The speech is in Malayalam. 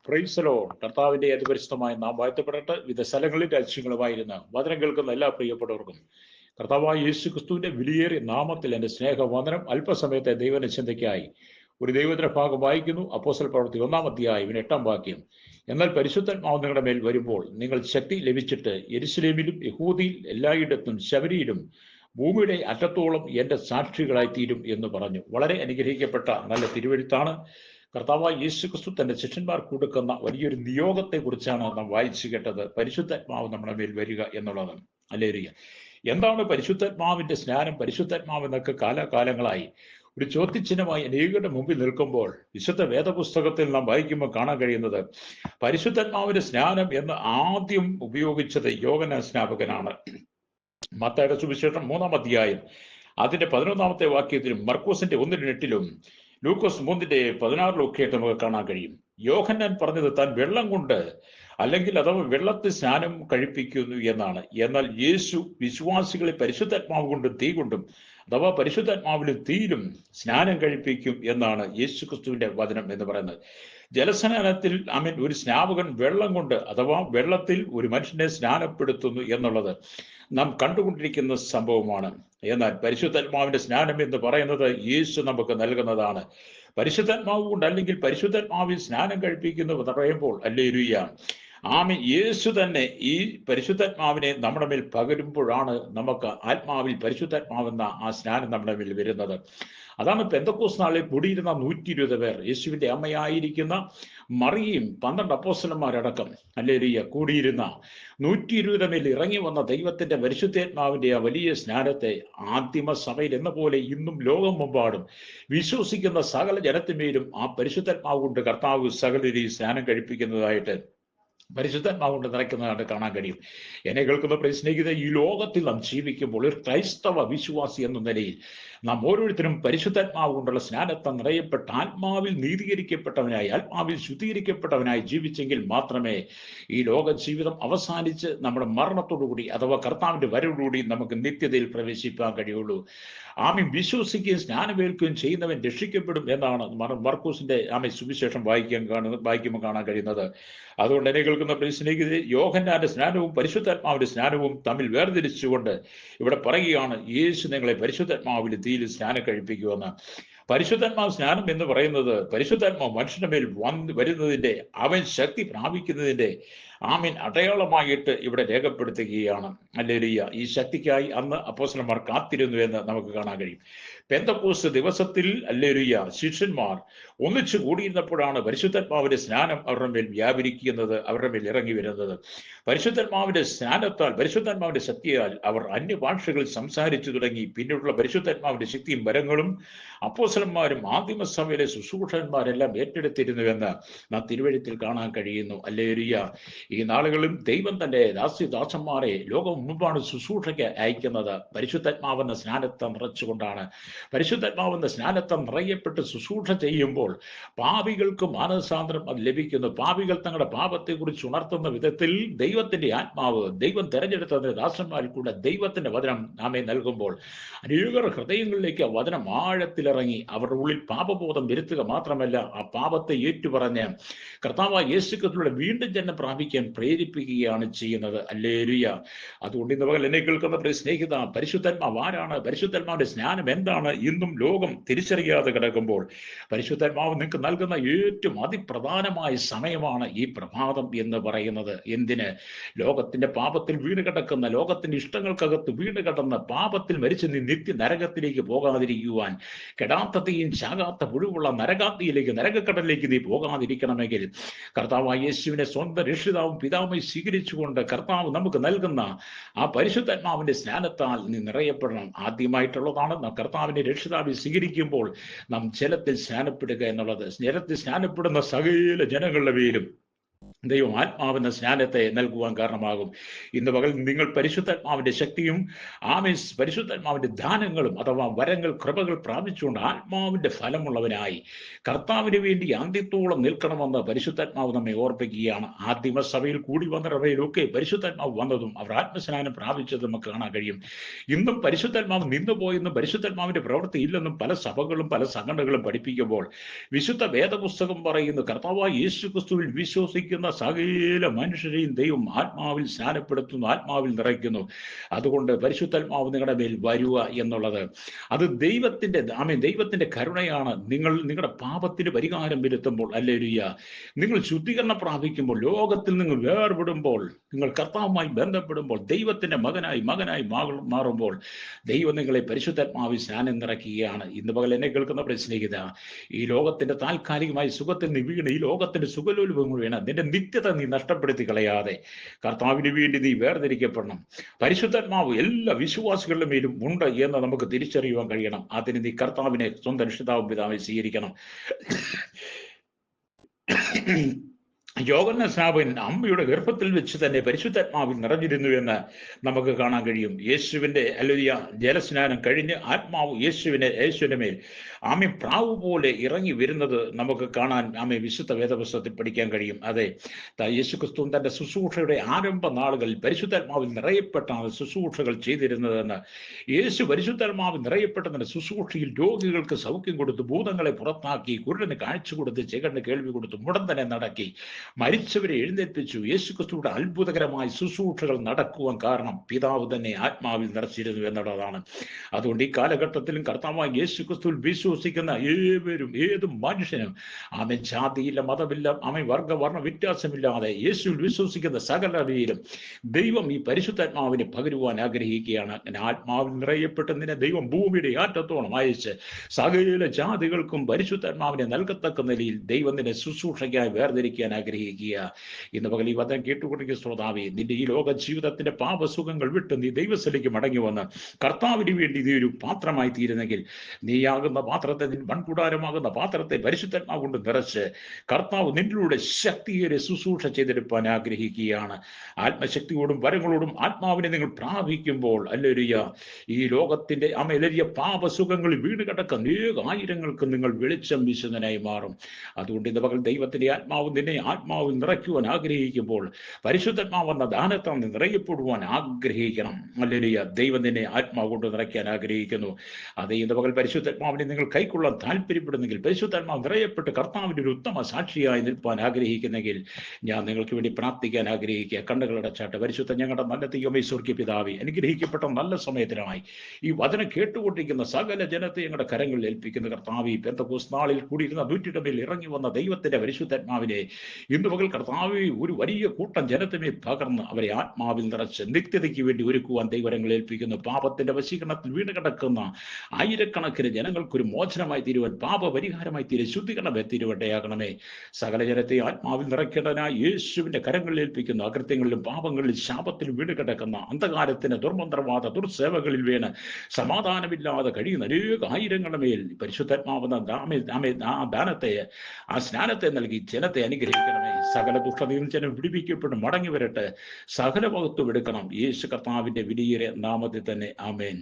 പ്രൈസലോ കർത്താവിന്റെ അതിപരിശുദ്ധമായ നാം വാഴ്ത്തപ്പെടട്ടെ. വിവിധ സ്ഥലങ്ങളിൽ രാജ്യങ്ങളുമായിരുന്ന വചനം കേൾക്കുന്ന എല്ലാ പ്രിയപ്പെട്ടവർക്കും കർത്താവായ യേശു ക്രിസ്തുവിന്റെ വിലയേറിയ നാമത്തിൽ എൻ്റെ സ്നേഹവന്ദനം. അല്പസമയത്തെ ദൈവനിശ്ചിന്തയ്ക്കായി ഒരു ദൈവത്തിന്റെ ഭാഗം വായിക്കുന്നു. അപ്പോസ്തല പ്രവൃത്തി 1-ാം അധ്യായം 8-ാം വാക്യം. എന്നാൽ പരിശുദ്ധാത്മാവ് നിങ്ങളുടെ മേൽ വരുമ്പോൾ നിങ്ങൾ ശക്തി ലഭിച്ചിട്ട് യെരുശലേമിലും യഹൂദിയിൽ എല്ലായിടത്തും ശമരിയിലും ഭൂമിയുടെ അറ്റത്തോളം എൻ്റെ സാക്ഷികളായി തീരും എന്ന് പറഞ്ഞു. വളരെ അനുഗ്രഹിക്കപ്പെട്ട നല്ല തിരുവെഴുത്താണ്. കർത്താവായ യേശു ക്രിസ്തു തന്റെ ശിഷ്യന്മാർക്ക് കൊടുക്കുന്ന വലിയൊരു നിയോഗത്തെ കുറിച്ചാണ് നാം വായിച്ചു കേട്ടത്. പരിശുദ്ധാത്മാവ് നമ്മുടെ മേൽ വരിക എന്നുള്ളത്. ഹല്ലേലൂയ. എന്താണ് പരിശുദ്ധാത്മാവിന്റെ സ്നാനം? പരിശുദ്ധാത്മാവ് എന്നൊക്കെ കാലാകാലങ്ങളായി ഒരു ചോദ്യചിഹ്നമായി അനേകരുടെ മുമ്പിൽ നിൽക്കുമ്പോൾ വിശുദ്ധ വേദപുസ്തകത്തിൽ നാം വായിക്കുമ്പോൾ കാണാൻ കഴിയുന്നത് പരിശുദ്ധാത്മാവിന്റെ സ്നാനം എന്ന് ആദ്യം ഉപയോഗിച്ചത് യോഹന്നാൻ സ്നാപകനാണ്. മത്തായിയുടെ സുവിശേഷം 3-ാം അധ്യായം അതിന്റെ 11-ാമത്തെ വാക്യത്തിലും മർക്കോസിന്റെ 1:8-ലും ലൂക്കോസ് 3:16-ലും ഒക്കെ ആയിട്ട് നമുക്ക് കാണാൻ കഴിയും. യോഹന്നാൻ പറഞ്ഞത് താൻ വെള്ളം കൊണ്ട് അല്ലെങ്കിൽ അഥവാ വെള്ളത്തിൽ സ്നാനം കഴിപ്പിക്കുന്നു എന്നാണ്. എന്നാൽ യേശു വിശ്വാസികളെ പരിശുദ്ധാത്മാവ് കൊണ്ടും തീ കൊണ്ടും അഥവാ പരിശുദ്ധാത്മാവിലും തീയിലും സ്നാനം കഴിപ്പിക്കും എന്നാണ് യേശു ക്രിസ്തുവിന്റെ വചനം എന്ന് പറയുന്നത്. ജലസ്നാനത്തിൽ ഒരു സ്നാപകൻ വെള്ളം കൊണ്ട് അഥവാ വെള്ളത്തിൽ ഒരു മനുഷ്യനെ സ്നാനപ്പെടുത്തുന്നു എന്നുള്ളത് നാം കണ്ടുകൊണ്ടിരിക്കുന്ന സംഭവമാണ്. എന്നാൽ പരിശുദ്ധാത്മാവിന്റെ സ്നാനം എന്ന് പറയുന്നത് യേശു നമുക്ക് നൽകുന്നതാണ്. പരിശുദ്ധാത്മാവ് കൊണ്ട് അല്ലെങ്കിൽ പരിശുദ്ധാത്മാവിൽ സ്നാനം കഴിപ്പിക്കുന്നു പറയുമ്പോൾ ഹല്ലേലൂയ യേശു തന്നെ ഈ പരിശുദ്ധാത്മാവിനെ നമ്മുടെ മേൽ പകരുമ്പോഴാണ് നമുക്ക് ആത്മാവിൽ പരിശുദ്ധാത്മാവെന്ന ആ സ്നാനം നമ്മുടെ മേൽ വരുന്നത്. അതാണ് പെന്തക്കോസ്ത് നാളിൽ കൂടിയിരുന്ന 120 പേർ, യേശുവിന്റെ അമ്മയായിരിക്കുന്ന മറിയയും 12 അപ്പോസ്തലന്മാരടക്കം ഹല്ലേലൂയ കൂടിയിരുന്ന 120 മേൽ ഇറങ്ങി വന്ന ദൈവത്തിന്റെ പരിശുദ്ധാത്മാവിന്റെ ആ വലിയ സ്നാനത്തെ ആദിമ സഭയിൽ എന്ന പോലെ ഇന്നും ലോകം മുമ്പാടും വിശ്വസിക്കുന്ന സകല ജനത്തിന്മേലും ആ പരിശുദ്ധാത്മാവ് കൊണ്ട് കർത്താവ് സകലരെയും സ്നാനം കഴിപ്പിക്കുന്നതായിട്ട് പരിശുദ്ധാത്മാവ് കൊണ്ട് നിറയ്ക്കുന്നതായിട്ട് കാണാൻ കഴിയും. എന്നെ കേൾക്കുന്ന പ്രിയ സ്നേഹിതരെ, ഈ ലോകത്തിൽ നാം ജീവിക്കുമ്പോൾ ഒരു ക്രൈസ്തവ വിശ്വാസി എന്ന നിലയിൽ നാം ഓരോരുത്തരും പരിശുദ്ധാത്മാവ് കൊണ്ടുള്ള സ്നാനത്തെ നിറയപ്പെട്ട ആത്മാവിൽ നീതീകരിക്കപ്പെട്ടവനായി ആത്മാവിൽ ശുദ്ധീകരിക്കപ്പെട്ടവനായി ജീവിച്ചെങ്കിൽ മാത്രമേ ഈ ലോക ജീവിതം അവസാനിച്ച് നമ്മുടെ മരണത്തോടുകൂടി അഥവാ കർത്താവിന്റെ വരവോടുകൂടി നമുക്ക് നിത്യതയിൽ പ്രവേശിപ്പാൻ കഴിയുള്ളൂ. വിശ്വസിക്കുകയും സ്നാനമേൽക്കുകയും ചെയ്യുന്നവൻ രക്ഷിക്കപ്പെടും എന്നാണ് മർക്കോസിന്റെ സുവിശേഷം വായിക്കുമ്പോൾ കാണാൻ കഴിയുന്നത്. അതുകൊണ്ട് എന്നെ കേൾക്കുന്ന പ്രിയ സ്നേഹിതരെ, യോഹന്നാന്റെ സ്നാനവും പരിശുദ്ധാത്മാവിന്റെ സ്നാനവും തമ്മിൽ വേർതിരിച്ചുകൊണ്ട് ഇവിടെ പറയുകയാണ് യേശു നിങ്ങളെ പരിശുദ്ധാത്മാവിൽ തീയിൽ സ്നാനം കഴിപ്പിക്കുമെന്ന്. പരിശുദ്ധാത്മാവ് സ്നാനം എന്ന് പറയുന്നത് പരിശുദ്ധാത്മാവ് മനുഷ്യന്റെ മേൽ വരുന്നതിന്റെ അവൻ ശക്തി പ്രാപിക്കുന്നതിന്റെ അടയാളമായിട്ട് ഇവിടെ രേഖപ്പെടുത്തുകയാണ്. ഹല്ലേലൂയ. ഈ ശക്തിക്കായി അന്ന് അപ്പോസ്തലന്മാർ കാത്തിരുന്നു എന്ന് നമുക്ക് കാണാൻ കഴിയും. പെന്തക്കോസ്ത് ദിവസത്തിൽ ഹല്ലേലൂയ ശിഷ്യന്മാർ ഒന്നിച്ചു കൂടിയിരുന്നപ്പോഴാണ് പരിശുദ്ധാത്മാവിന്റെ സ്നാനം അവരുടെ മേൽ വ്യാപരിക്കുന്നത്, അവരുടെ മേൽ ഇറങ്ങി വരുന്നത്. പരിശുദ്ധാത്മാവിന്റെ സ്നാനത്താൽ പരിശുദ്ധാത്മാവിന്റെ ശക്തിയാൽ അവർ അന്യഭാഷകൾ സംസാരിച്ചു തുടങ്ങി. പിന്നീടുള്ള പരിശുദ്ധാത്മാവിന്റെ ശക്തിയും വരങ്ങളും അപ്പോസ്തലന്മാരും ആദിമസഭയിലെ ശുശ്രൂഷകന്മാരെല്ലാം ഏറ്റെടുത്തിരുന്നുവെന്ന് നാം തിരുവെഴുത്തിൽ കാണാൻ കഴിയുന്നു. ഹല്ലേലൂയ. ഈ നാളുകളിലും ദൈവം തന്റെ ദാസന്മാരെ ലോകം മുമ്പാണ് ശുശ്രൂഷയ്ക്ക് അയക്കുന്നത്. പരിശുദ്ധാത്മാവെന്ന സ്നാനത്തെ നിറച്ചുകൊണ്ടാണ്. പരിശുദ്ധാത്മാവെന്ന സ്നാനത്തെ നിറയപ്പെട്ട് ശുശ്രൂഷ ചെയ്യുമ്പോൾ പാപികൾക്ക് മാനസാന്തരം അത് ലഭിക്കുന്നു. പാപികൾ തങ്ങളുടെ പാപത്തെ കുറിച്ച് ഉണർത്തുന്ന വിധത്തിൽ ദൈവത്തിന്റെ ആത്മാവ് ദൈവം തെരഞ്ഞെടുത്ത ദാസന്മാരിൽ കൂടെ ദൈവത്തിന്റെ വചനം നാമെ നൽകുമ്പോൾ അനേകർ ഹൃദയങ്ങളിലേക്ക് വചനം ആഴത്തിലിറങ്ങി അവരുടെ ഉള്ളിൽ പാപബോധം വരുത്തുക മാത്രമല്ല ആ പാപത്തെ ഏറ്റുപറഞ്ഞ് കർത്താവായ യേശു ക്രിസ്തുവിന്റെ വീണ്ടും ജന്മം പ്രാപിക്കാൻ പ്രേരിപ്പിക്കുകയാണ് ചെയ്യുന്നത്. ഹല്ലേലൂയ. അതുകൊണ്ട് ഇന്ന് പകൽ എന്നെ കേൾക്കുന്ന പ്രിയ സ്നേഹിത, പരിശുദ്ധാത്മാവ് ആരാണ്? പരിശുദ്ധാത്മാവിന്റെ സ്നാനം എന്താണ്? ഇന്നും ലോകം തിരിച്ചറിയാതെ കിടക്കുമ്പോൾ പരിശുദ്ധാത്മാവ് നിങ്ങൾക്ക് നൽകുന്ന ഏറ്റവും അതിപ്രധാനമായ സമയമാണ് ഈ പ്രഭാതം എന്ന് പറയുന്നത്. എന്തിന്? ലോകത്തിന്റെ പാപത്തിൽ വീണ് കിടക്കുന്ന, ലോകത്തിന്റെ ഇഷ്ടങ്ങൾക്കകത്ത് വീണ് കിടന്ന, പാപത്തിൽ മരിച്ച് നീ നിത്യ നരകത്തിലേക്ക് പോകാതിരിക്കുവാൻ, കെടാത്തത്തെയും ചാകാത്ത പുഴുവുള്ള നരകക്കടലിലേക്ക് നീ പോകാതിരിക്കണമെങ്കിൽ കർത്താവായ യേശുവിനെ സ്വന്തം രക്ഷിതാവും പിതാവുമായി സ്വീകരിച്ചുകൊണ്ട് കർത്താവ് നമുക്ക് നൽകുന്ന ആ പരിശുദ്ധാത്മാവിന്റെ സ്നാനത്താൽ നീ നിറയപ്പെടണം. ആദ്യമായിട്ടുള്ളതാണ് നാം കർത്താവിന്റെ രക്ഷിതാവിൽ സ്വീകരിക്കുമ്പോൾ നാം ജലത്തിൽ സ്നാനപ്പെടുക എന്നുള്ളത്. ജലത്തിൽ സ്നാനപ്പെടുന്ന സകല ജനങ്ങളുടെ പേരും ദൈവം ആത്മാവെന്ന സ്നാനത്തെ നൽകുവാൻ കാരണമാകും. ഇന്ന് പകൽ നിങ്ങൾ പരിശുദ്ധാത്മാവിന്റെ ശക്തിയും പരിശുദ്ധാത്മാവിന്റെ ദാനങ്ങളും അഥവാ വരങ്ങൾ, കൃപകൾ പ്രാപിച്ചുകൊണ്ട് ആത്മാവിന്റെ ഫലമുള്ളവനായി കർത്താവിന് വേണ്ടി അന്ത്യത്തോളം നിൽക്കണമെന്ന് പരിശുദ്ധാത്മാവ് നമ്മെ ഓർപ്പിക്കുകയാണ്. ആദിമസഭയിൽ കൂടി വന്നവയിലൊക്കെ പരിശുദ്ധാത്മാവ് വന്നതും അവർ ആത്മസ്നാനം പ്രാപിച്ചതും നമുക്ക് കാണാൻ കഴിയും. ഇന്നും പരിശുദ്ധാത്മാവ് നിന്നുപോയെന്നും പരിശുദ്ധാത്മാവിന്റെ പ്രവൃത്തി ഇല്ലെന്നും പല സഭകളും പല സംഘടനകളും പഠിപ്പിക്കുമ്പോൾ വിശുദ്ധ വേദപുസ്തകം പറയുന്നു, കർത്താവായ യേശു ക്രിസ്തുവിൽ വിശ്വസിക്കുന്ന സകല മനുഷ്യരെയും ദൈവം ആത്മാവിൽ സ്നാനപ്പെടുത്തുന്നു, ആത്മാവിൽ നിറയ്ക്കുന്നു. അതുകൊണ്ട് പരിശുദ്ധാത്മാവ് നിങ്ങളുടെ മേൽ വരുക എന്നുള്ളത് അത് ദൈവത്തിന്റെ കരുണയാണ്. നിങ്ങളുടെ പാപത്തിന് പരിഹാരം വരുത്തുമ്പോൾ, ഹല്ലേലൂയ, നിങ്ങൾ ശുദ്ധീകരണം പ്രാപിക്കുമ്പോൾ, ലോകത്തിൽ നിങ്ങൾ വേർപെടുമ്പോൾ, നിങ്ങൾ കർത്താവുമായി ബന്ധപ്പെടുമ്പോൾ, ദൈവത്തിന്റെ മകനായി മാറുമ്പോൾ ദൈവം നിങ്ങളെ പരിശുദ്ധാത്മാവിൽ സ്നാനം നിറയ്ക്കുകയാണ്. ഇന്ന് പകൽ എന്നെ കേൾക്കുന്ന സ്നേഹിത, ഈ ലോകത്തിന്റെ താൽക്കാലികമായി സുഖത്തിൽ നീ വീണ്, ഈ ലോകത്തിന്റെ സുഖലോലുപങ്ങൾ വീണ് നിന്റെ നിത്യത നീ നഷ്ടപ്പെടുത്തി കളയാതെ കർത്താവിന് വേണ്ടി നീ വേർതിരിക്കപ്പെടണം. പരിശുദ്ധാത്മാവ് എല്ലാ വിശ്വാസികളുടെ മേലും ഉണ്ട് എന്ന് നമുക്ക് തിരിച്ചറിയുവാൻ കഴിയണം. അതിന് നീ കർത്താവിനെ സ്വന്തം രക്ഷിതാവും പിതാവിനെ സ്വീകരിക്കണം. യോഹന്നാൻ സ്നാപകൻ അമ്മയുടെ ഗർഭത്തിൽ വെച്ച് തന്നെ പരിശുദ്ധാത്മാവിൽ നിറഞ്ഞിരുന്നു എന്ന് നമുക്ക് കാണാൻ കഴിയും. യേശുവിന്റെ ജലസ്നാനം കഴിഞ്ഞ് ആത്മാവ് യേശുവിന്റെ മേൽ പ്രാവ് പോലെ ഇറങ്ങി വരുന്നത് നമുക്ക് കാണാൻ വിശുദ്ധ വേദപുസ്തകത്തിൽ പഠിക്കാൻ കഴിയും. അതെ, യേശു ക്രിസ്തു തന്റെ ശുശ്രൂഷയുടെ ആരംഭ നാളുകളിൽ പരിശുദ്ധാത്മാവിൽ നിറയപ്പെട്ടാണ് ശുശ്രൂഷകൾ ചെയ്തിരുന്നതെന്ന്. യേശു പരിശുദ്ധാത്മാവിൽ നിറയപ്പെട്ടതിന്റെ ശുശ്രൂഷയിൽ രോഗികൾക്ക് സൗഖ്യം കൊടുത്തു, ഭൂതങ്ങളെ പുറത്താക്കി, കുരുടന് കാഴ്ച കൊടുത്ത്, ചെകടിന് കേൾവി കൊടുത്തു, മുടന്തനെ നടക്കി, മരിച്ചവരെ എഴുന്നേൽപ്പിച്ചു. യേശു ക്രിസ്തുവിടെ അത്ഭുതകരമായ ശുശ്രൂഷകൾ നടക്കുവാൻ കാരണം പിതാവ് തന്നെ ആത്മാവിൽ നിറച്ചിരുന്നു എന്നുള്ളതാണ്. അതുകൊണ്ട് ഈ കാലഘട്ടത്തിലും കർത്താവായ യേശു ക്രിസ്തുവിൽ വിശ്വസിക്കുന്ന ഏത് മനുഷ്യനും ജാതിയില്ല, മതമില്ല, വർണ്ണ വ്യത്യാസമില്ലാതെ യേശുവിൽ വിശ്വസിക്കുന്ന സകലയിലും ദൈവം ഈ പരിശുദ്ധാത്മാവിനെ പകരുവാൻ ആഗ്രഹിക്കുകയാണ്. അങ്ങനെ ആത്മാവിൽ നിറയപ്പെട്ട് നിന്നെ ദൈവം ഭൂമിയുടെ ആറ്റത്തോളം അയച്ച് സകല ജാതികൾക്കും പരിശുദ്ധാത്മാവിനെ നൽകത്തക്ക നിലയിൽ ദൈവം നിന്നെ ശുശ്രൂഷയ്ക്കായി വേർതിരിക്കാൻ ആഗ്രഹിക്കുക. ഇന്ന് പകൽ ഈ വചനം കേട്ടുകൊണ്ടിരിക്കുന്ന ശ്രോതാവേ, നിന്റെ ഈ ലോക ജീവിതത്തിന്റെ പാപസുഖങ്ങൾ വിട്ട് നീ ദൈവസ്ഥലേക്ക് മടങ്ങി വന്ന് കർത്താവിന് വേണ്ടി നീ ഒരു പാത്രമായി തീരുന്നെങ്കിൽ, നീയാകുന്ന പാത്രത്തെ, മൺകൂടാരമാകുന്ന പാത്രത്തെ പരിശുദ്ധാത്മാവ് കൊണ്ട് നിറച്ച് കർത്താവ് നിന്നിലൂടെ ശക്തിയേറെ ശുശ്രൂഷ ചെയ്തെടുപ്പാൻ ആഗ്രഹിക്കുകയാണ്. ആത്മശക്തിയോടും വരങ്ങളോടും ആത്മാവിനെ നിങ്ങൾ പ്രാപിക്കുമ്പോൾ, ഹല്ലേലൂയ, ഈ ലോകത്തിന്റെ വലിയ പാപസുഖങ്ങളിൽ വീണ് കിടക്കുന്ന ആയിരങ്ങൾക്ക് നിങ്ങൾ വെളിച്ചം വീശുന്നതിനായി മാറും. അതുകൊണ്ട് ഇന്ന് പകൽ ദൈവത്തിന്റെ ആത്മാവ് നിന്നെ ആത്മാവിൽ നിറയ്ക്കുവാൻ ആഗ്രഹിക്കുമ്പോൾ പരിശുദ്ധാത്മാവെന്ന ദാനത്താൽ നിറയപ്പെടുവാൻ ആഗ്രഹിക്കണം. ഹല്ലേലൂയ, ദൈവം നിന്നെ ആത്മാവ് കൊണ്ട് നിറയ്ക്കാൻ ആഗ്രഹിക്കുന്നു. അതേ ഇന്ന് പകൽ പരിശുദ്ധാത്മാവിനെ നിങ്ങൾ കൈക്കൊള്ളാൻ താല്പര്യപ്പെടുന്നെങ്കിൽ, പരിശുദ്ധാത്മാവ് നിറയപ്പെട്ട് കർത്താവിന്റെ ഒരു ഉത്തമ സാക്ഷിയായി നിൽപ്പാൻ ആഗ്രഹിക്കുന്നെങ്കിൽ, ഞാൻ നിങ്ങൾക്ക് വേണ്ടി പ്രാർത്ഥിക്കാൻ ആഗ്രഹിക്കുക. കണ്ണുകളടച്ചാട്ട്. പരിശുദ്ധ ഞങ്ങളുടെ നല്ല ദൈവമേ, സ്വർഗ്ഗീയ പിതാവേ, അനുഗ്രഹിക്കപ്പെട്ട നല്ല സമയത്തിനായി ഈ വചനം കേട്ടുകൊണ്ടിരിക്കുന്ന സകല ജനത്തെ ഞങ്ങളുടെ കരങ്ങളിൽ ഏൽപ്പിക്കുന്ന കർത്താവേ, പെന്തക്കോസ്ത് നാളിൽ കൂടിയിരുന്ന 100 മേൽ ഇറങ്ങി വന്ന ദൈവത്തിന്റെ പരിശുദ്ധാത്മാവിനെ ഇന്ന് പകൽ കർത്താവേ ഒരു വലിയ കൂട്ടം ജനത്തിനെ പകർന്ന് അവരെ ആത്മാവിൽ നിറച്ച് നിത്യതയ്ക്ക് വേണ്ടി ഒരുക്കുവാൻ ദൈവരങ്ങൾ ഏൽപ്പിക്കുന്നു. പാപത്തിന്റെ വശീകരണത്തിൽ വീണ് കിടക്കുന്ന ആയിരക്കണക്കിന് ജനങ്ങൾക്കൊരു മോചനമായി തീരുവാൻ, പാപപരിഹാരമായി തീരെ ശുദ്ധീകരണമായി തീരുവട്ടയാകണമേ. സകല ജനത്തെ ആത്മാവിൽ നിറയ്ക്കേണ്ടതിനായി യേശുവിന്റെ കരങ്ങളിൽ ഏൽപ്പിക്കുന്നു. അകൃത്യങ്ങളിലും പാപങ്ങളിലും ശാപത്തിലും വീണ് കിടക്കുന്ന അന്ധകാരത്തിന്, ദുർമന്ത്രവാദ ദുർസേവകളിൽ വീണ് സമാധാനമില്ലാതെ കഴിയുന്ന ആയിരങ്ങളുടെ മേൽ പരിശുദ്ധാത്മാവെന്ന ദാനത്തെ, സ്നാനത്തെ നൽകി ജനത്തെ അനുഗ്രഹിക്കണമേ. സകല ദുഷ്ടതയും ജനം വിടുവിക്കപ്പെട്ട് മടങ്ങി വരട്ടെ. സകല മഹത്വം എടുക്കണം യേശു കർത്താവിന്റെ വലിയ നാമത്തിൽ തന്നെ. ആമേൻ.